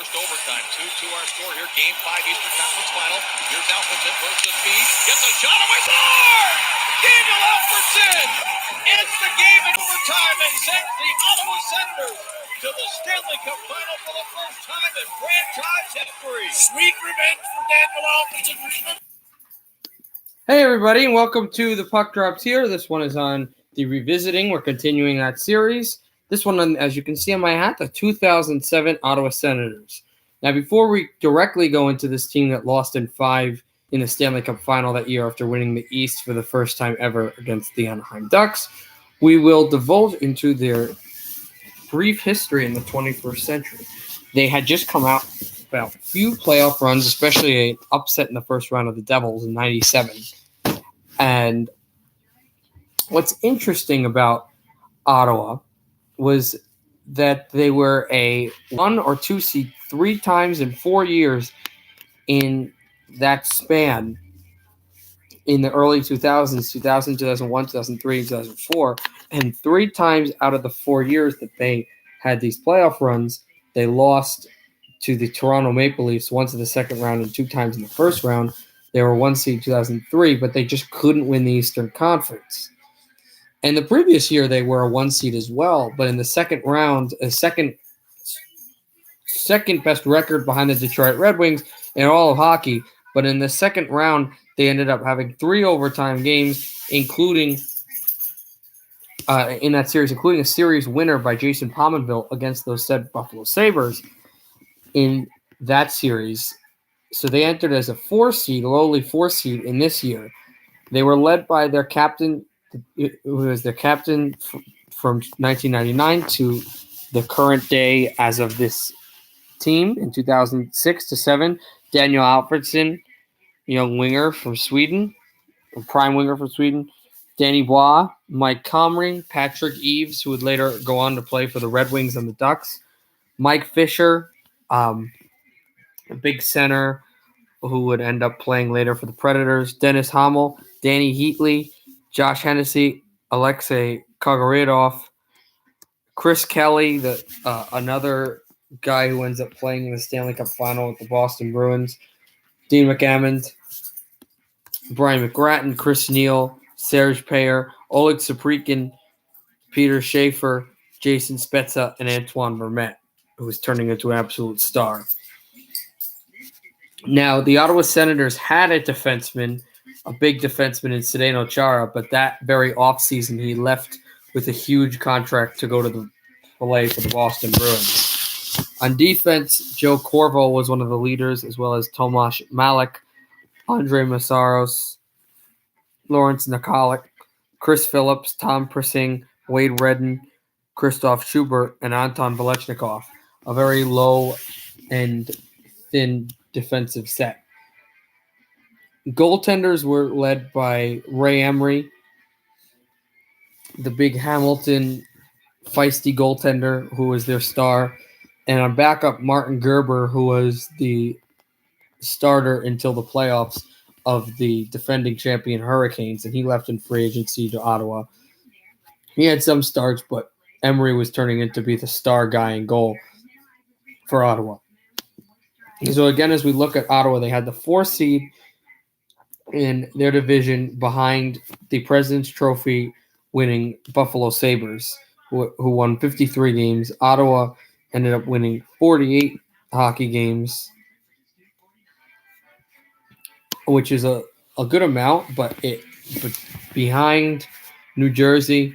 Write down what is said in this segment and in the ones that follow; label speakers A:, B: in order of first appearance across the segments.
A: first overtime. 2-2 our score here. Game 5 Eastern Conference Final. Here's Alfredson versus Speed. Gets a shot away. Score! Daniel Alfredson ends the game in overtime and sends the Ottawa Senators to the Stanley Cup Final for the first time in franchise history. Sweet revenge for Daniel Alfredson.
B: Hey everybody, and welcome to the Puck Drops here. This one is on the Revisiting. We're continuing that series. This one, as you can see on my hat, the 2007 Ottawa Senators. Now, before we directly go into this team that lost in 5 in the Stanley Cup Final that year after winning the East for the first time ever against the Anaheim Ducks, we will divulge into their brief history in the 21st century. They had just come out about a few playoff runs, especially an upset in the first round of the Devils in 97. And what's interesting about Ottawa was that they were a 1 or 2 seed 3 times in 4 years in that span in the early 2000s, 2000, 2001, 2003, 2004. And 3 times out of the 4 years that they had these playoff runs, they lost to the Toronto Maple Leafs once in the second round and 2 times in the first round. They were 1 seed 2003, but they just couldn't win the Eastern Conference. And the previous year, they were a 1 seed as well, but in the second round, a second best record behind the Detroit Red Wings in all of hockey. But in the second round, they ended up having 3 overtime games, including in that series, including a series winner by Jason Pominville against those said Buffalo Sabres in that series. So they entered as a 4 seed, lowly 4 seed in this year. They were led by their captain, who was their captain from 1999 to the current day as of this team in 2006 to 7. Daniel Alfredson, young winger from Sweden, a prime winger from Sweden. Danny Bois, Mike Comrie, Patrick Eves, who would later go on to play for the Red Wings and the Ducks. Mike Fisher, a big center who would end up playing later for the Predators. Dennis Hamel, Danny Heatley, Josh Hennessy, Alexei Kogoridov, Chris Kelly, another guy who ends up playing in the Stanley Cup Final with the Boston Bruins, Dean McAmmond, Brian McGrattan, Chris Neal, Serge Payer, Oleg Saprikin, Peter Schaefer, Jason Spezza, and Antoine Vermette, who was turning into an absolute star. Now, the Ottawa Senators had a defenseman, a big defenseman in Zdeno Chara, but that very offseason he left with a huge contract to go to the play for the Boston Bruins. On defense, Joe Corvo was one of the leaders, as well as Tomasz Malik, Andre Massaros, Lawrence Nikolic, Chris Phillips, Tom Pressing, Wade Redden, Christoph Schubert, and Anton Velechnikov. A very low and thin defensive set. Goaltenders were led by Ray Emery, the big Hamilton feisty goaltender who was their star, and on backup Martin Gerber, who was the starter until the playoffs of the defending champion Hurricanes, and he left in free agency to Ottawa. He had some starts, but Emery was turning into be the star guy in goal for Ottawa. So again, as we look at Ottawa, they had the 4 seed in their division behind the President's Trophy winning Buffalo Sabres, who won 53 games. Ottawa ended up winning 48 hockey games, which is a good amount, but behind New Jersey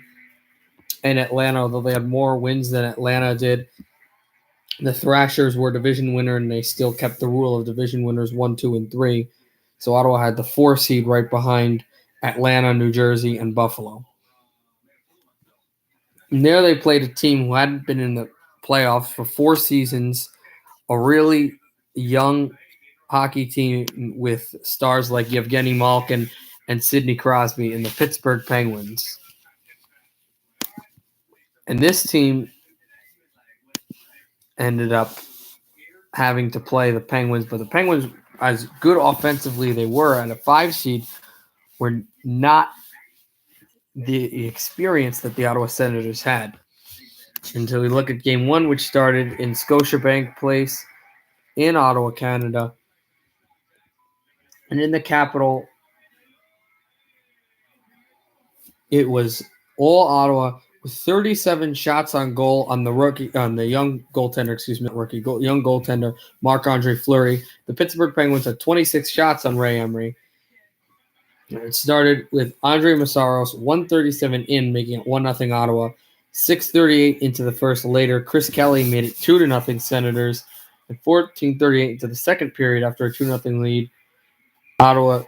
B: and Atlanta, although they had more wins than Atlanta did. The Thrashers were division winner, and they still kept the rule of division winners 1, 2, and 3. So Ottawa had the 4 seed right behind Atlanta, New Jersey, and Buffalo. And there they played a team who hadn't been in the playoffs for 4 seasons, a really young hockey team with stars like Yevgeny Malkin and Sidney Crosby in the Pittsburgh Penguins. And this team ended up having to play the Penguins, but the Penguins, as good offensively they were at a 5 seed, were not the experience that the Ottawa Senators had. Until we look at Game 1, which started in Scotiabank Place in Ottawa, Canada. And in the capital, it was all Ottawa with 37 shots on goal on the young goaltender, Marc-Andre Fleury. The Pittsburgh Penguins had 26 shots on Ray Emery. And it started with Andre Massaros, 137 in, making it 1-0 Ottawa. 6:38 into the first later, Chris Kelly made it 2-0 Senators. And 14:38 into the second period after a 2-0 lead, Ottawa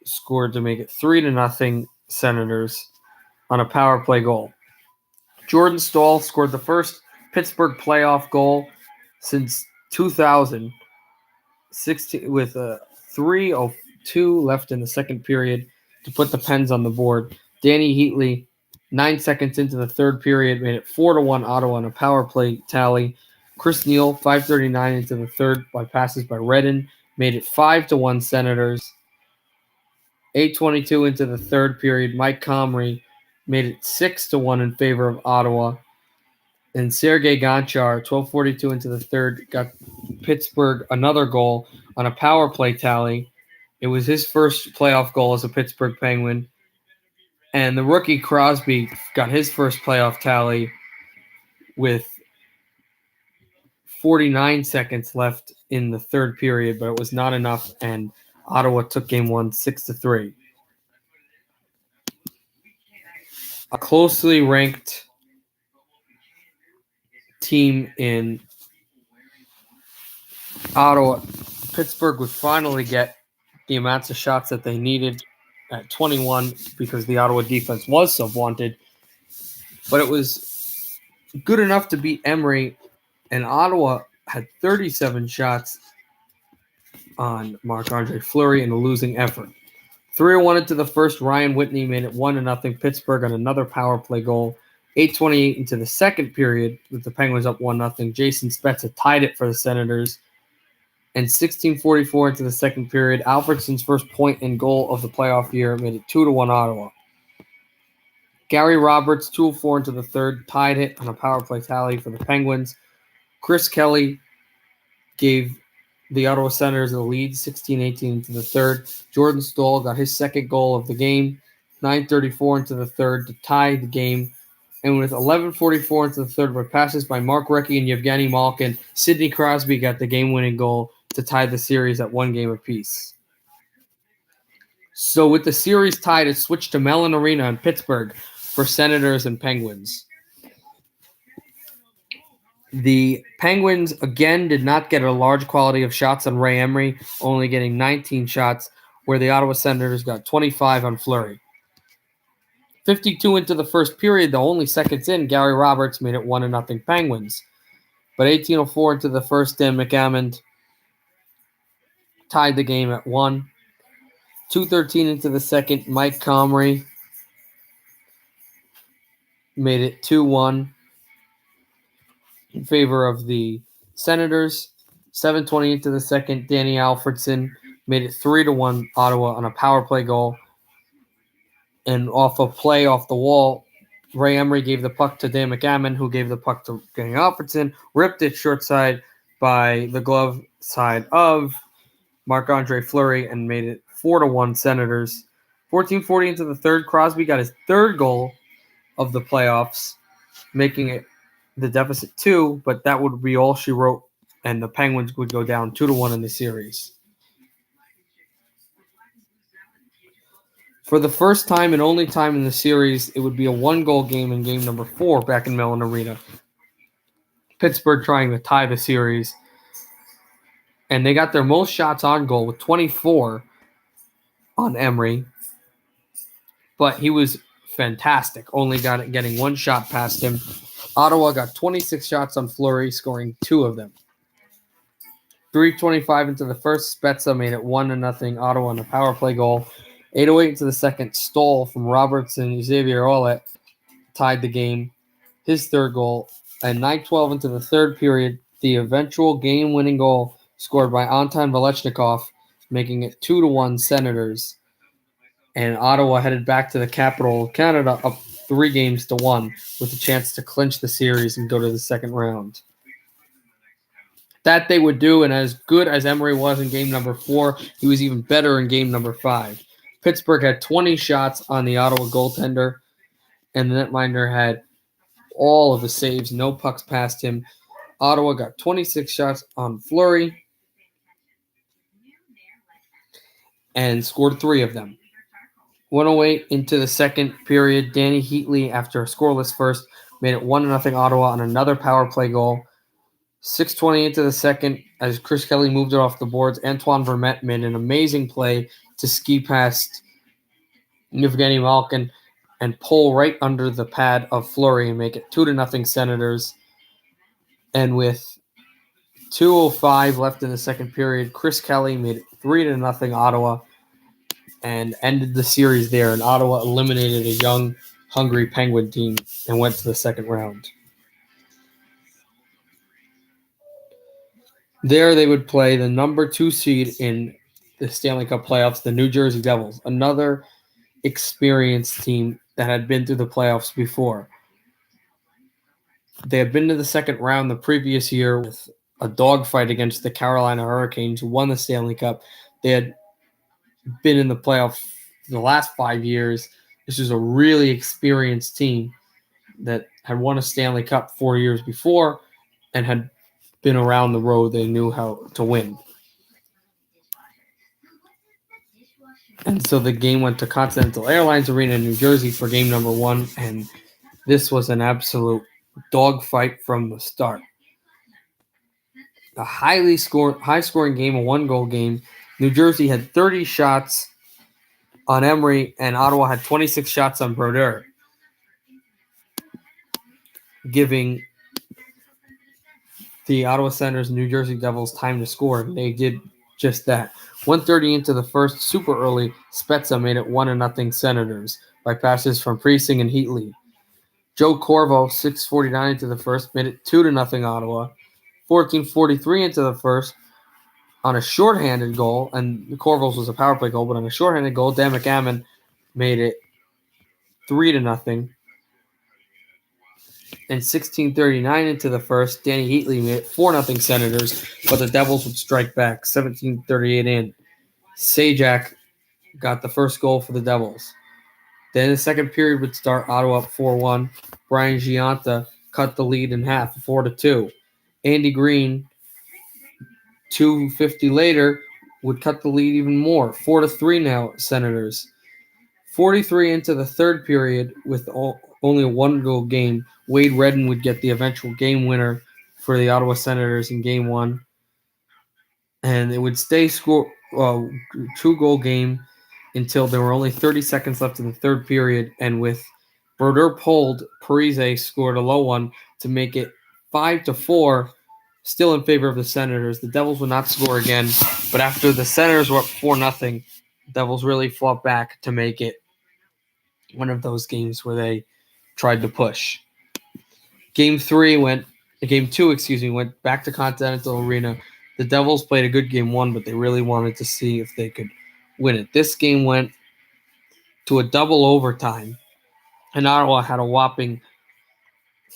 B: scored to make it 3-0 Senators on a power play goal. Jordan Staal scored the first Pittsburgh playoff goal since 2016 with a 3:02 left in the second period to put the Pens on the board. Danny Heatley, 9 seconds into the third period, made it 4-1 Ottawa on a power play tally. Chris Neal, 5:39 into the third by passes by Redden, made it 5-1 Senators. 8:22 into the third period, Mike Comrie made it 6-1 in favor of Ottawa. And Sergei Gonchar, 12:42 into the third, got Pittsburgh another goal on a power play tally. It was his first playoff goal as a Pittsburgh Penguin. And the rookie Crosby got his first playoff tally with 49 seconds left in the third period, but it was not enough, and Ottawa took game one 6-3. A closely ranked team in Ottawa, Pittsburgh would finally get the amounts of shots that they needed at 21 because the Ottawa defense was so vaunted. But it was good enough to beat Emery, and Ottawa had 37 shots on Marc-Andre Fleury in a losing effort. 3-1 into the first, Ryan Whitney made it 1-0 Pittsburgh on another power play goal. 8:28 into the second period, with the Penguins up 1-0. Jason Spezza tied it for the Senators. And 16:44 into the second period, Alfredsson's first point and goal of the playoff year made it 2-1 Ottawa. Gary Roberts, 2:04 into the third, tied it on a power play tally for the Penguins. Chris Kelly gave the Ottawa Senators the lead, 16-18 into the third. Jordan Staal got his second goal of the game, 9:34 into the third to tie the game. And with 11:44 into the third, with passes by Mark Recchi and Yevgeny Malkin, Sidney Crosby got the game-winning goal to tie the series at 1 game apiece. So with the series tied, it switched to Mellon Arena in Pittsburgh for Senators and Penguins. The Penguins, again, did not get a large quality of shots on Ray Emery, only getting 19 shots, where the Ottawa Senators got 25 on Fleury. 52 into the first period, though, only seconds in, Gary Roberts made it 1-0 Penguins. But 18:04 into the first, Dan McAmmond tied the game at 1. 2:13 into the second, Mike Comrie made it 2-1 in favor of the Senators. 7:20 into the second, Danny Alfredsson made it 3-1 Ottawa on a power play goal. And off a play off the wall, Ray Emery gave the puck to Dan McAmmond, who gave the puck to Danny Alfredsson, ripped it short side by the glove side of Marc-Andre Fleury, and made it 4-1 Senators. 14:40 into the third, Crosby got his third goal of the playoffs, making it the deficit 2, but that would be all she wrote, and the Penguins would go down 2-1 in the series. For the first time and only time in the series, it would be a 1-goal game in game number 4 back in Mellon Arena. Pittsburgh trying to tie the series. And they got their most shots on goal with 24 on Emery. But he was fantastic, only getting 1 shot past him. Ottawa got 26 shots on Fleury, scoring 2 of them. 3:25 into the first, Spezza made it 1-0 Ottawa on a power play goal. 8:08 into the second, Staal from Roberts and Xavier Ouellet tied the game, his third goal. And 9:12 into the third period, the eventual game-winning goal scored by Anton Velechnikov, making it 2-1 Senators. And Ottawa headed back to the capital of Canada up 3-1 with a chance to clinch the series and go to the second round. that they would do, and as good as Emery was in game number 4, he was even better in game number 5. Pittsburgh had 20 shots on the Ottawa goaltender, and the netminder had all of the saves, no pucks past him. Ottawa got 26 shots on Fleury and scored 3 of them. 1:08 into the second period, Danny Heatley, after a scoreless first, made it 1-0 Ottawa on another power play goal. 6:20 into the second, as Chris Kelly moved it off the boards, Antoine Vermette made an amazing play to ski past Evgeny Malkin and pull right under the pad of Fleury and make it 2-0 Senators. And with 2:05 left in the second period, Chris Kelly made it 3-0 Ottawa and ended the series there. And Ottawa eliminated a young, hungry Penguin team and went to the second round. There they would play the number 2 seed in the Stanley Cup playoffs, the New Jersey Devils, another experienced team that had been through the playoffs before. They had been to the second round the previous year with a dogfight against the Carolina Hurricanes, who won the Stanley Cup. They had been in the playoffs the last 5 years. This was a really experienced team that had won a Stanley Cup 4 years before and had been around the road. They knew how to win. And so the game went to Continental Airlines Arena in New Jersey for game number 1, and this was an absolute dogfight from the start. A high-scoring game, a one-goal game. New Jersey had 30 shots on Emery, and Ottawa had 26 shots on Brodeur, giving the Ottawa Senators and New Jersey Devils time to score, and they did just that. 1:30 into the first, super early, Spezza made it 1-0 Senators by passes from Priesing and Heatley. Joe Corvo, 6:49 into the first, made it 2-0 Ottawa. 14:43 into the first, on a shorthanded goal, and Corvo's was a power play goal, but on a shorthanded goal, Dan McAmmon made it 3-0. And 16:39 into the first, Danny Heatley made it 4-0 Senators, but the Devils would strike back. 17:38 in. Sajak got the first goal for the Devils. Then the second period would start, Ottawa up 4-1. Brian Giunta cut the lead in half, 4-2. Andy Green, 2:50 later, would cut the lead even more, 4-3 now, Senators. 43 into the third period, with only a one-goal game, Wade Redden would get the eventual game winner for the Ottawa Senators in Game 1. And it would stay two-goal game until there were only 30 seconds left in the third period. And with Brodeur pulled, Parise scored a low one to make it 5-4, still in favor of the Senators. The Devils would not score again, but after the Senators were up 4-0, the Devils really fought back to make it one of those games where they tried to push. Game 2, went back to Continental Arena. The Devils played a good Game 1, but they really wanted to see if they could win it. This game went to a double overtime, and Ottawa had a whopping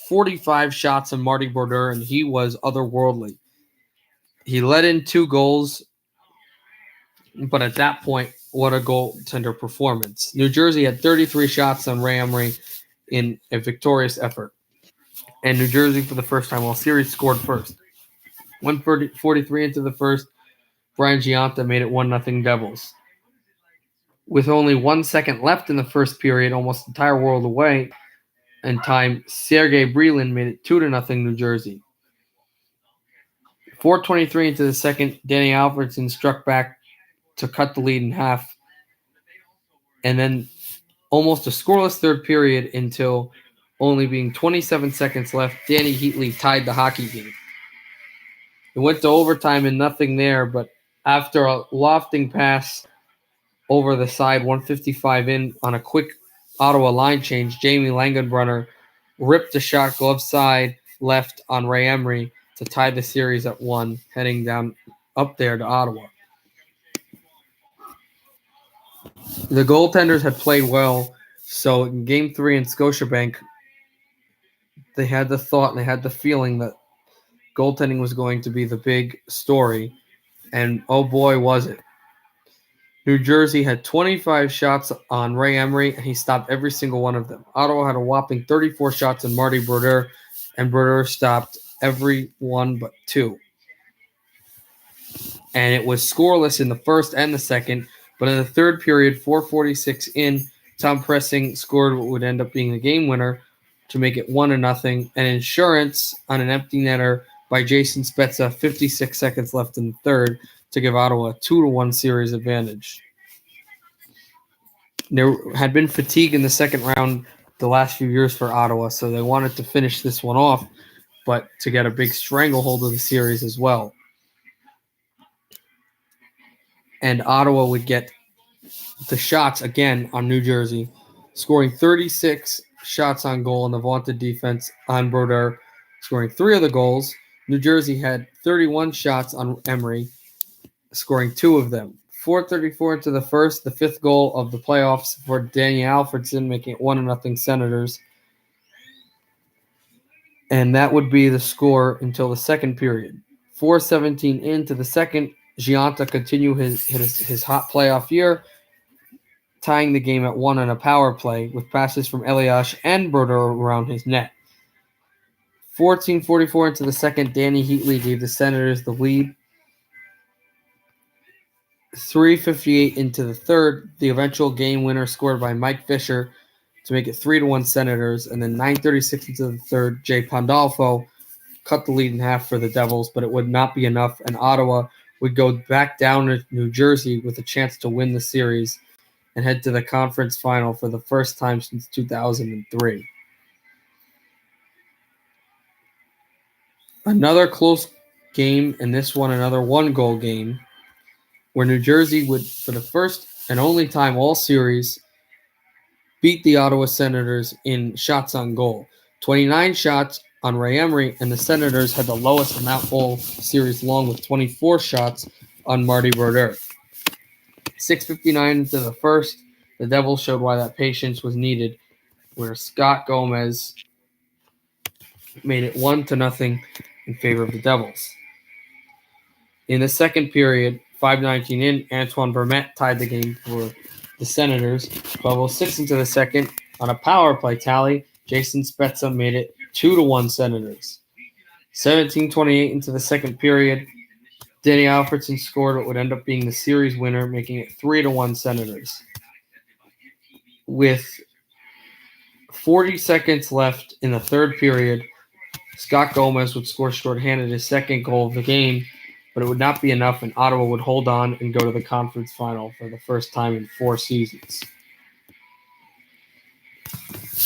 B: 45 shots on Marty Brodeur, and he was otherworldly. He let in 2 goals, but at that point, what a goaltender performance. New Jersey had 33 shots on Ray Emery in a victorious effort. And New Jersey, for the first time all series, scored first. 1:43 into the first, Brian Giunta made it 1-0 Devils. With only 1 second left in the first period, almost the entire world away, and time, Sergei Brelin made it 2-0 New Jersey. 4:23 into the second, Danny Alfredson struck back to cut the lead in half. And then almost a scoreless third period until only being 27 seconds left, Danny Heatley tied the hockey game. It went to overtime and nothing there, but after a lofting pass over the side, 1:55 in, on a quick Ottawa line change, Jamie Langenbrunner ripped a shot glove side left on Ray Emery to tie the series at 1, heading down up there to Ottawa. The goaltenders had played well, so in Game 3 in Scotiabank, they had the thought and they had the feeling that goaltending was going to be the big story, and oh boy, was it. New Jersey had 25 shots on Ray Emery, and he stopped every single one of them. Ottawa had a whopping 34 shots on Marty Brodeur, and Brodeur stopped every one but 2. And it was scoreless in the first and the second, but in the third period, 4:46 in, Tom Pressing scored what would end up being the game winner to make it 1-0, and insurance on an empty netter by Jason Spezza, 56 seconds left in the third, to give Ottawa a 2-1 series advantage. There had been fatigue in the second round the last few years for Ottawa, so they wanted to finish this one off, but to get a big stranglehold of the series as well. And Ottawa would get the shots again on New Jersey, scoring 36 shots on goal in the vaunted defense on Brodeur, scoring 3 of the goals. New Jersey had 31 shots on Emery, scoring 2 of them. 4:34 into the first, the 5th goal of the playoffs for Danny Alfredson, making it 1-0 Senators. And that would be the score until the second period. 4:17 into the second, Gionta continued his hot playoff year, tying the game at 1 on a power play with passes from Elias and Brodeur around his net. 14:44 into the second, Danny Heatley gave the Senators the lead. 3:58 into the third, the eventual game winner scored by Mike Fisher to make it 3-1 Senators, and then 9:36 into the third, Jay Pandolfo cut the lead in half for the Devils, but it would not be enough, and Ottawa would go back down to New Jersey with a chance to win the series and head to the conference final for the first time since 2003. Another close game, and this one another one-goal game, where New Jersey would, for the first and only time all series, beat the Ottawa Senators in shots on goal. 29 shots on Ray Emery, and the Senators had the lowest amount all series long with 24 shots on Marty Brodeur. 6:59 into the first, the Devils showed why that patience was needed, where Scott Gomez made it 1-0 in favor of the Devils. In the second period, 5:19 in, Antoine Vermette tied the game for the Senators. 12:06 into the second, on a power play tally, Jason Spezza made it 2-1 Senators. 17:28 into the second period, Danny Alfredson scored what would end up being the series winner, making it 3-1 Senators. With 40 seconds left in the third period, Scott Gomez would score shorthanded his second goal of the game, but it would not be enough, and Ottawa would hold on and go to the conference final for the first time in 4 seasons.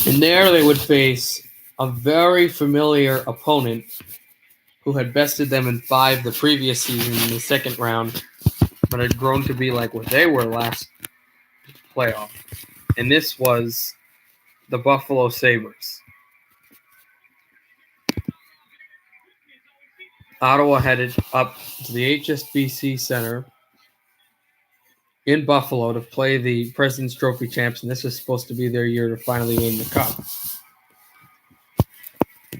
B: And there they would face a very familiar opponent who had bested them in 5 the previous season in the second round, but had grown to be like what they were last playoff. And this was the Buffalo Sabres. Ottawa headed up to the HSBC Center in Buffalo to play the President's Trophy champs, and this was supposed to be their year to finally win the cup.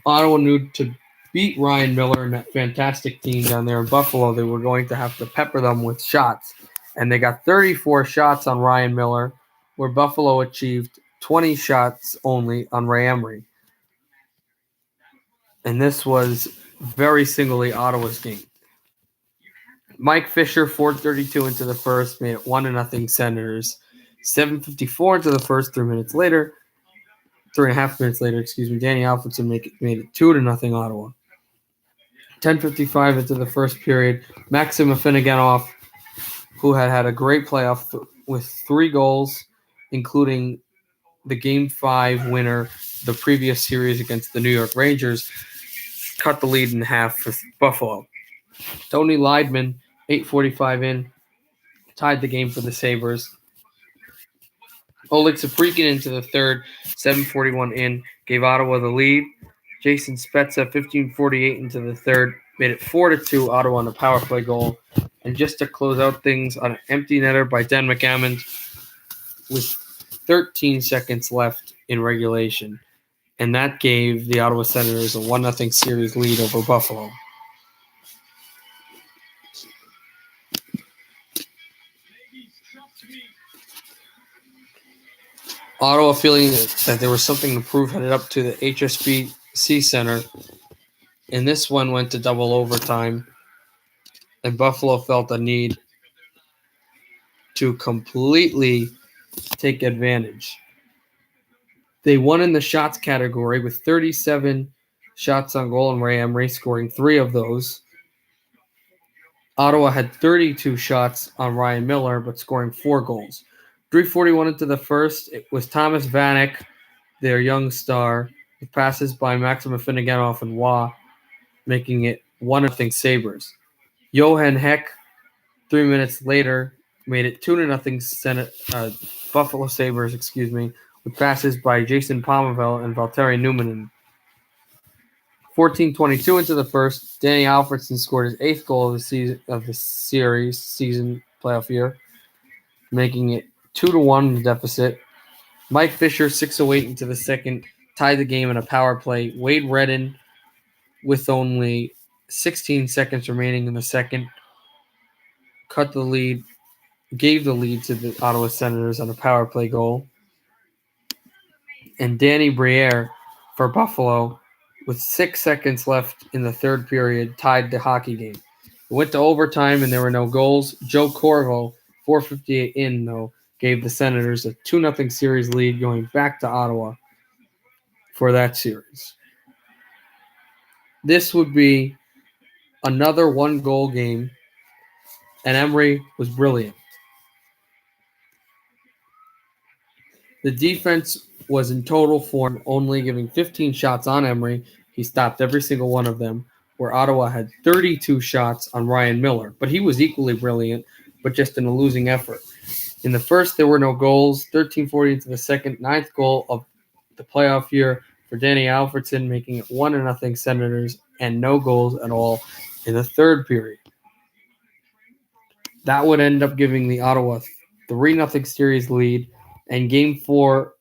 B: Ottawa knew to beat Ryan Miller and that fantastic team down there in Buffalo, they were going to have to pepper them with shots, and they got 34 shots on Ryan Miller, where Buffalo achieved 20 shots only on Ray Emery. And this was very singly Ottawa's game. Mike Fisher, 4:32 into the first, made it 1-0 Senators. 7:54 into the first, 3.5 minutes later, Danny Alfredson made it 2-0 Ottawa. 10:55 into the first period, Maxim Afinogenov, who had a great playoff with 3 goals, including the Game 5 winner the previous series against the New York Rangers, cut the lead in half for Buffalo. Tony Leidman, 8:45 in, tied the game for the Sabres. Oleg Saprikin into the third, 7:41 in, gave Ottawa the lead. Jason Spezza, 15:48 into the third, made it 4-2 Ottawa on a power play goal. And just to close out things, on an empty netter by Dan McAmmond with 13 seconds left in regulation. And that gave the Ottawa Senators a 1-0 series lead over Buffalo. Ottawa, feeling that there was something to prove, headed up to the HSBC Center, and this one went to double overtime, and Buffalo felt a need to completely take advantage. They won in the shots category with 37 shots on goal, and Ray Emery scoring 3 of those. Ottawa had 32 shots on Ryan Miller, but scoring 4 goals. 3:41 into the first, it was Thomas Vanek, their young star, with passes by Maxim Afinogenov and Waugh, making it 1-0 Sabres. Johan Heck, 3 minutes later, made it 2-0 Buffalo Sabres, with passes by Jason Pominville and Valtteri Numminen. 14:22 into the first, Danny Alfredsson scored his 8th goal of the season playoff year, making it 2-1 in the deficit. Mike Fisher, 6:08 into the second, tied the game in a power play. Wade Redden, with only 16 seconds remaining in the second, gave the lead to the Ottawa Senators on a power play goal. And Danny Briere for Buffalo, with 6 seconds left in the third period, tied the hockey game. It went to overtime and there were no goals. Joe Corvo, 4:58 in, though, gave the Senators a 2-0 series lead going back to Ottawa for that series. This would be another 1-goal game, and Emery was brilliant. The defense was in total form, only giving 15 shots on Emery. He stopped every single one of them, where Ottawa had 32 shots on Ryan Miller. But he was equally brilliant, but just in a losing effort. In the first, there were no goals. 13:40 into the second, 9th goal of the playoff year for Danny Alfredsson, making it 1-0 Senators, and no goals at all in the third period. That would end up giving the Ottawa 3-0 series lead, and Game 4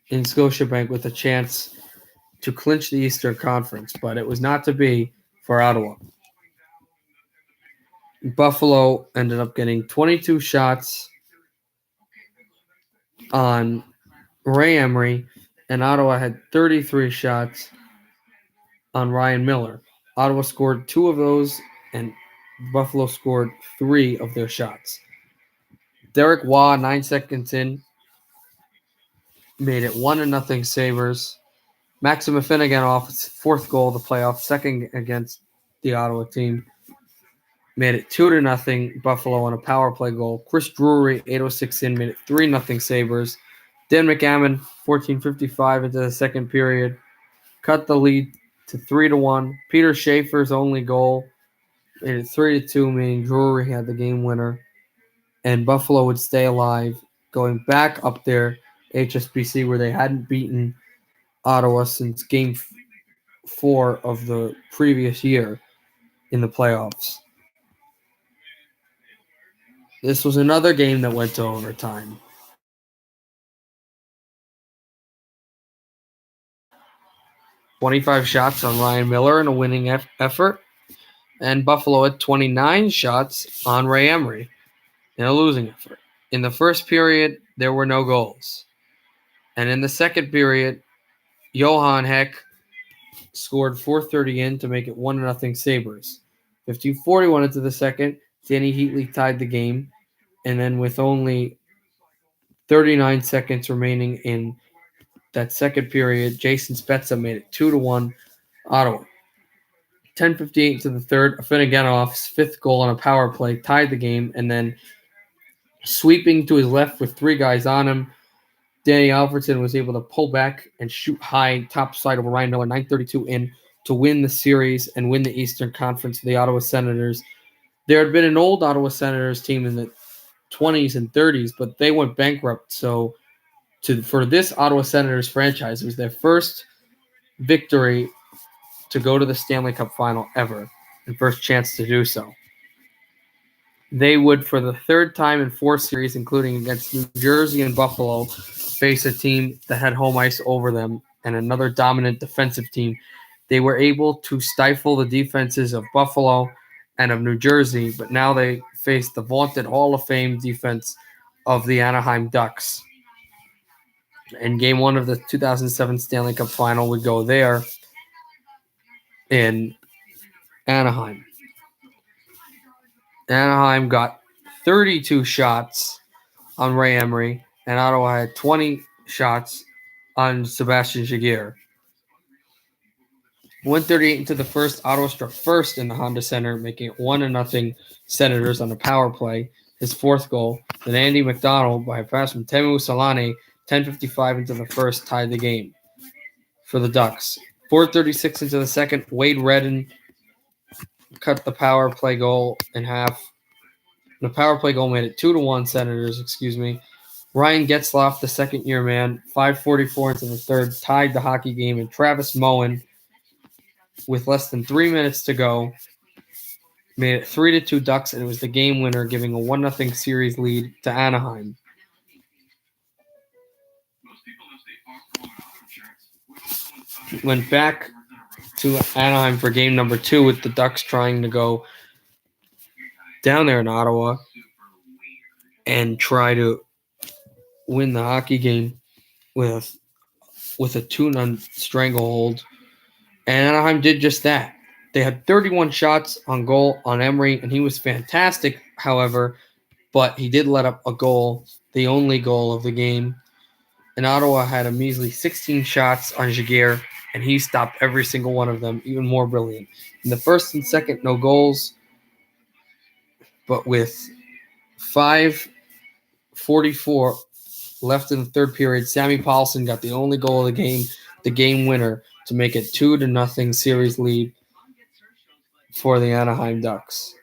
B: in Scotiabank with a chance to clinch the Eastern Conference, but it was not to be for Ottawa. Buffalo ended up getting 22 shots on Ray Emery, and Ottawa had 33 shots on Ryan Miller. Ottawa scored 2 of those, and Buffalo scored 3 of their shots. Derek Waugh, 9 seconds in, made it 1-0 Sabres. Maxim Afinogenov, 4th goal of the playoffs, second against the Ottawa team, made it 2-0 Buffalo on a power play goal. Chris Drury, 8:06 in, made it 3-0 Sabres. Dan McGammon, 14:55 into the second period, cut the lead to 3-1. Peter Schaefer's only goal made it 3-2, meaning Drury had the game winner, and Buffalo would stay alive, going back up there, HSBC, where they hadn't beaten Ottawa since Game 4 of the previous year in the playoffs. This was another game that went to overtime. 25 shots on Ryan Miller in a winning effort, and Buffalo had 29 shots on Ray Emery in a losing effort. In the first period, there were no goals. And in the second period, Johan Heck scored 4:30 in to make it 1-0 Sabres. 15:41 into the second, Danny Heatley tied the game. And then with only 39 seconds remaining in that second period, Jason Spezza made it 2-1 Ottawa. 10:58 into the third, Afinogenov's 5th goal on a power play tied the game, and then sweeping to his left with 3 guys on him, Danny Alfredsson was able to pull back and shoot high top side over Ryan Miller, 9:32 in, to win the series and win the Eastern Conference for the Ottawa Senators. There had been an old Ottawa Senators team in the 20s and 30s, but they went bankrupt. So for this Ottawa Senators franchise, it was their first victory to go to the Stanley Cup final ever, and first chance to do so. They would, for the third time in 4 series, including against New Jersey and Buffalo, face a team that had home ice over them and another dominant defensive team. They were able to stifle the defenses of Buffalo and of New Jersey, but now they faced the vaunted Hall of Fame defense of the Anaheim Ducks. And game one of the 2007 Stanley Cup Final would go there in Anaheim. Anaheim got 32 shots on Ray Emery, and Ottawa had 20 shots on Sebastian Jaguar. 1:38 into the first, Ottawa struck first in the Honda Center, making it 1-0 Senators on a power play. His fourth goal. Then Andy McDonald, by a pass from Teemu Selanne, 10:55 into the first, tied the game for the Ducks. 4:36 into the second, Wade Redden cut the power play goal in half. The power play goal made it 2-1 Senators, Ryan Getzlaf, the second-year man, 5:44 into the third, tied the hockey game, and Travis Moen, with less than 3 minutes to go, made it 3-2 Ducks, and it was the game winner, giving a 1-0 series lead to Anaheim. Went back to Anaheim for game number 2, with the Ducks trying to go down there in Ottawa and try to win the hockey game with a 2-0 stranglehold. And Anaheim did just that. They had 31 shots on goal on Emery, and he was fantastic, however, but he did let up a goal, the only goal of the game. And Ottawa had a measly 16 shots on Jaguar, and he stopped every single one of them, even more brilliant. In the first and second, no goals, but with 5:44 left in the third period, Sammy Paulson got the only goal of the game winner, to make it 2-0 series lead for the Anaheim Ducks.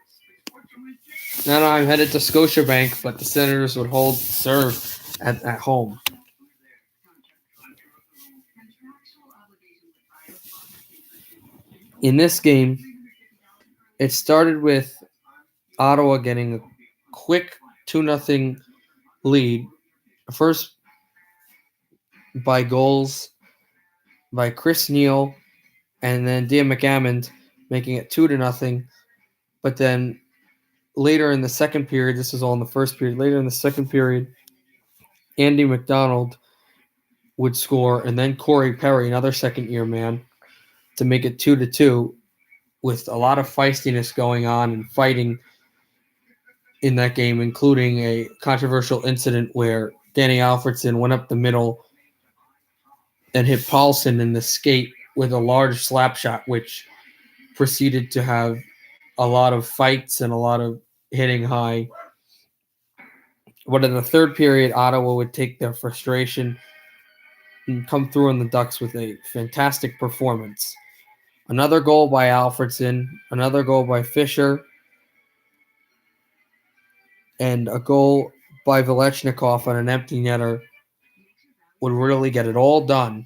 B: Anaheim headed to Scotiabank, but the Senators would hold serve at home. In this game, it started with Ottawa getting a quick 2-0 lead. First by goals by Chris Neal and then Dia McAmmond, making it 2-0. But then later in the second period, this was all in the first period, later in the second period, Andy McDonald would score, and then Corey Perry, another second-year man, to make it 2-2, with a lot of feistiness going on and fighting in that game, including a controversial incident where Danny Alfredson went up the middle and hit Paulson in the skate with a large slap shot, which proceeded to have a lot of fights and a lot of hitting high. But in the third period, Ottawa would take their frustration and come through on the Ducks with a fantastic performance. Another goal by Alfredson, another goal by Fisher, and a goal by Velechnikov on an empty netter would really get it all done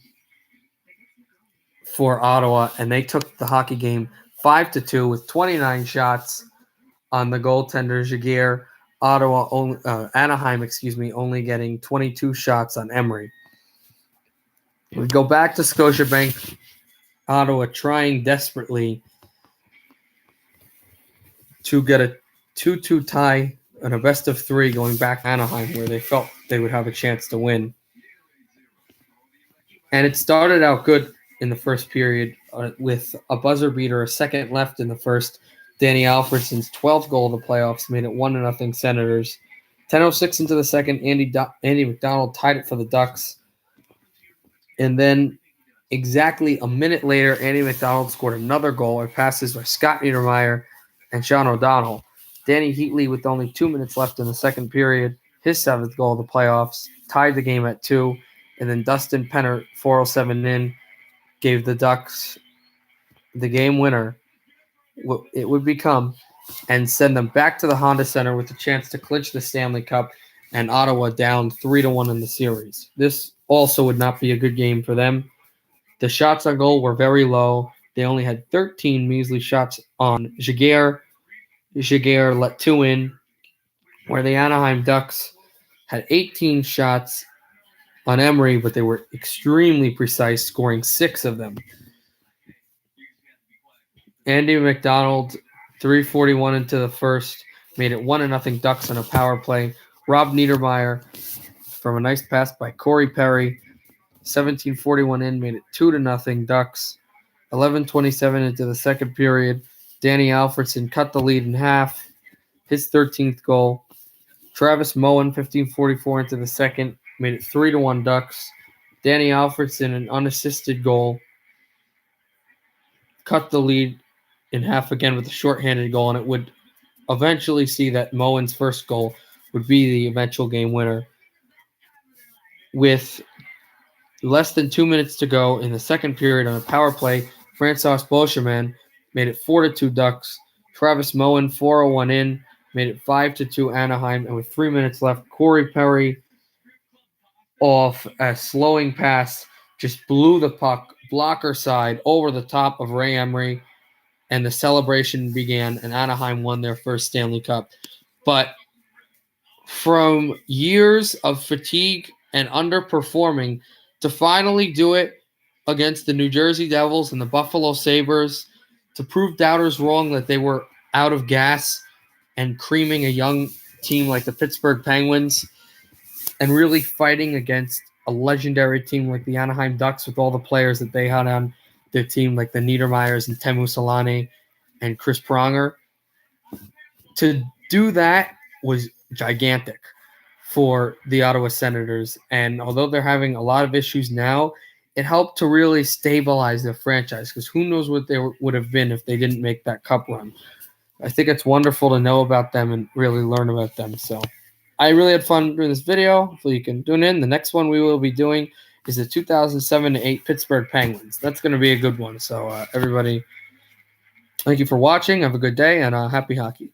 B: for Ottawa, and they took the hockey game 5-2 with 29 shots on the goaltender Jaguar. Anaheim, only getting 22 shots on Emery. We go back to Scotiabank. Ottawa trying desperately to get a 2-2 tie and a best of 3 going back to Anaheim, where they felt they would have a chance to win. And it started out good in the first period with a buzzer beater, a second left in the first. Danny Alfredson's 12th goal of the playoffs made it 1-0 Senators. 10:06 into the second, Andy McDonald tied it for the Ducks. And then exactly a minute later, Andy McDonald scored another goal with passes by Scott Niedermayer and Sean O'Donnell. Danny Heatley, with only 2 minutes left in the second period, his 7th goal of the playoffs, tied the game at 2. And then Dustin Penner, 4:07 in, gave the Ducks the game winner, what it would become, and send them back to the Honda Center with a chance to clinch the Stanley Cup, and Ottawa down 3-1 in the series. This also would not be a good game for them. The shots on goal were very low. They only had 13 measly shots on Jaguar. Jaguar let 2 in, where the Anaheim Ducks had 18 shots on Emery, but they were extremely precise, scoring 6 of them. Andy McDonald, 3:41 into the first, made it 1-0 Ducks on a power play. Rob Niedermayer, from a nice pass by Corey Perry, 17:41 in, made it 2-0 Ducks. 11:27 into the second period, Danny Alfredson cut the lead in half, his 13th goal. Travis Moen, 15:44 into the second, made it 3-1 Ducks. Danny Alfredson, an unassisted goal, cut the lead in half again with a shorthanded goal, and it would eventually see that Moen's first goal would be the eventual game winner. With less than 2 minutes to go in the second period on a power play, Francois Beauchemin made it 4-2 Ducks. Travis Moen, 4:01 in, made it 5-2 Anaheim. And with 3 minutes left, Corey Perry, off a slowing pass, just blew the puck blocker side over the top of Ray Emery, and the celebration began, and Anaheim won their first Stanley Cup. But from years of fatigue and underperforming to finally do it against the New Jersey Devils and the Buffalo Sabres, to prove doubters wrong that they were out of gas and creaming a young team like the Pittsburgh Penguins, and really fighting against a legendary team like the Anaheim Ducks with all the players that they had on their team, like the Niedermeyers and Teemu Selanne and Chris Pronger. To do that was gigantic for the Ottawa Senators, and although they're having a lot of issues now, it helped to really stabilize their franchise, because who knows what they would have been if they didn't make that cup run. I think it's wonderful to know about them and really learn about them. So I really had fun doing this video. Hopefully you can tune in. The next one we will be doing is the 2007-8 Pittsburgh Penguins. That's going to be a good one. So everybody, thank you for watching. Have a good day, and happy hockey.